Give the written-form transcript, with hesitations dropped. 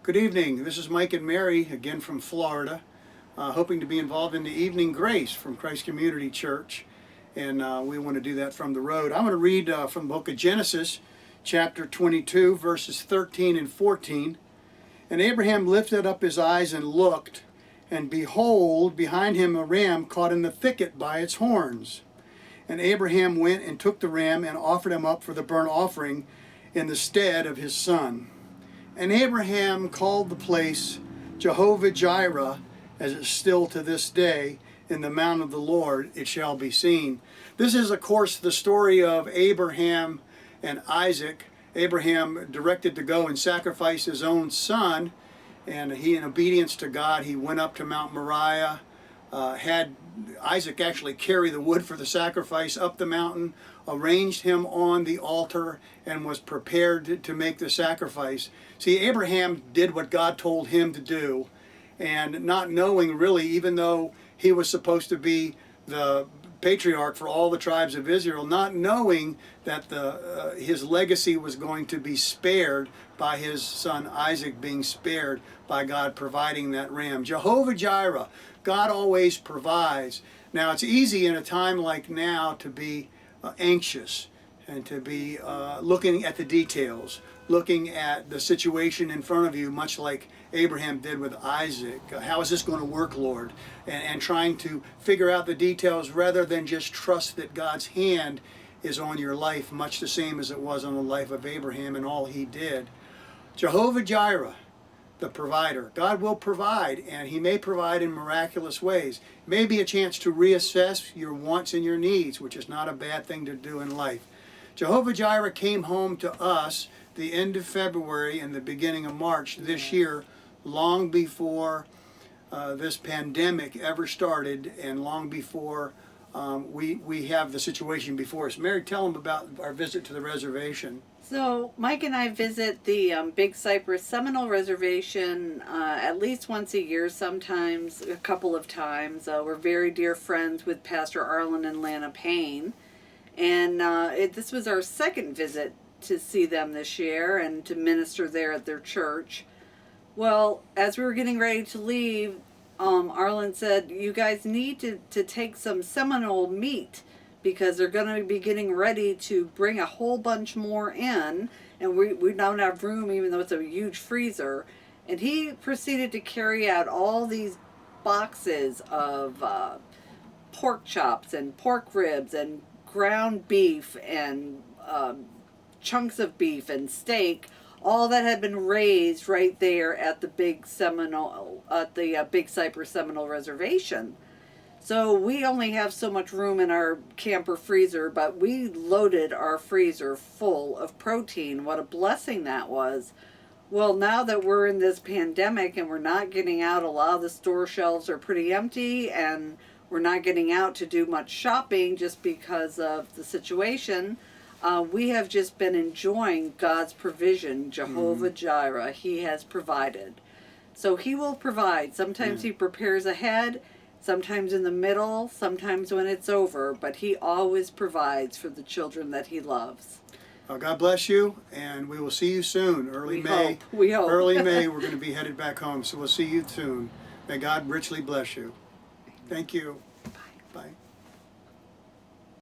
Good evening. This is Mike and Mary again from Florida, hoping to be involved in the Evening Grace from Christ Community Church, and we want to do that from the road. I want to read from the book of Genesis, chapter 22, verses 13 and 14. And Abraham lifted up his eyes and looked, and behold, behind him a ram caught in the thicket by its horns. And Abraham went and took the ram and offered him up for the burnt offering in the stead of his son. And Abraham called the place Jehovah-Jireh, as it's still to this day, in the mount of the Lord it shall be seen. This is, of course, the story of Abraham and Isaac. Abraham directed to go and sacrifice his own son, and he, in obedience to God, he went up to Mount Moriah, had Isaac actually carry the wood for the sacrifice up the mountain, arranged him on the altar, and was prepared to make the sacrifice. See, Abraham did what God told him to do, and not knowing really, even though he was supposed to be the patriarch for all the tribes of Israel, not knowing that his legacy was going to be spared by his son Isaac being spared by God providing that ram. Jehovah-Jireh, God always provides. Now, it's easy in a time like now to be anxious and to be looking at the details, looking at the situation in front of you, much like Abraham did with Isaac. How is this going to work, Lord? And trying to figure out the details rather than just trust that God's hand is on your life, much the same as it was on the life of Abraham and all he did. Jehovah-Jireh, the provider. God will provide, and he may provide in miraculous ways. It may be a chance to reassess your wants and your needs, which is not a bad thing to do in life. Jehovah-Jireh came home to us the end of February and the beginning of March this year, long before this pandemic ever started, and long before we have the situation before us. Mary, tell them about our visit to the reservation. So Mike and I visit the Big Cypress Seminole Reservation at least once a year, sometimes a couple of times. We're very dear friends with Pastor Arlen and Lana Payne, and this was our second visit to see them this year and to minister there at their church. Well, as we were getting ready to leave, Arlen said, you guys need to take some Seminole meat, because they're going to be getting ready to bring a whole bunch more in, and we don't have room, even though it's a huge freezer. And he proceeded to carry out all these boxes of pork chops and pork ribs and ground beef and chunks of beef and steak, all that had been raised right there at the Big Cypress Seminole Reservation. So we only have so much room in our camper freezer, but we loaded our freezer full of protein. What a blessing that was. Well, now that we're in this pandemic and we're not getting out, a lot of the store shelves are pretty empty, and we're not getting out to do much shopping just because of the situation. We have just been enjoying God's provision, Jehovah-Jireh. He has provided. So he will provide. Sometimes he prepares ahead, sometimes in the middle, sometimes when it's over, but he always provides for the children that he loves. God bless you, and we will see you soon. We hope. Early May, we're going to be headed back home, so we'll see you soon. May God richly bless you. Thank you.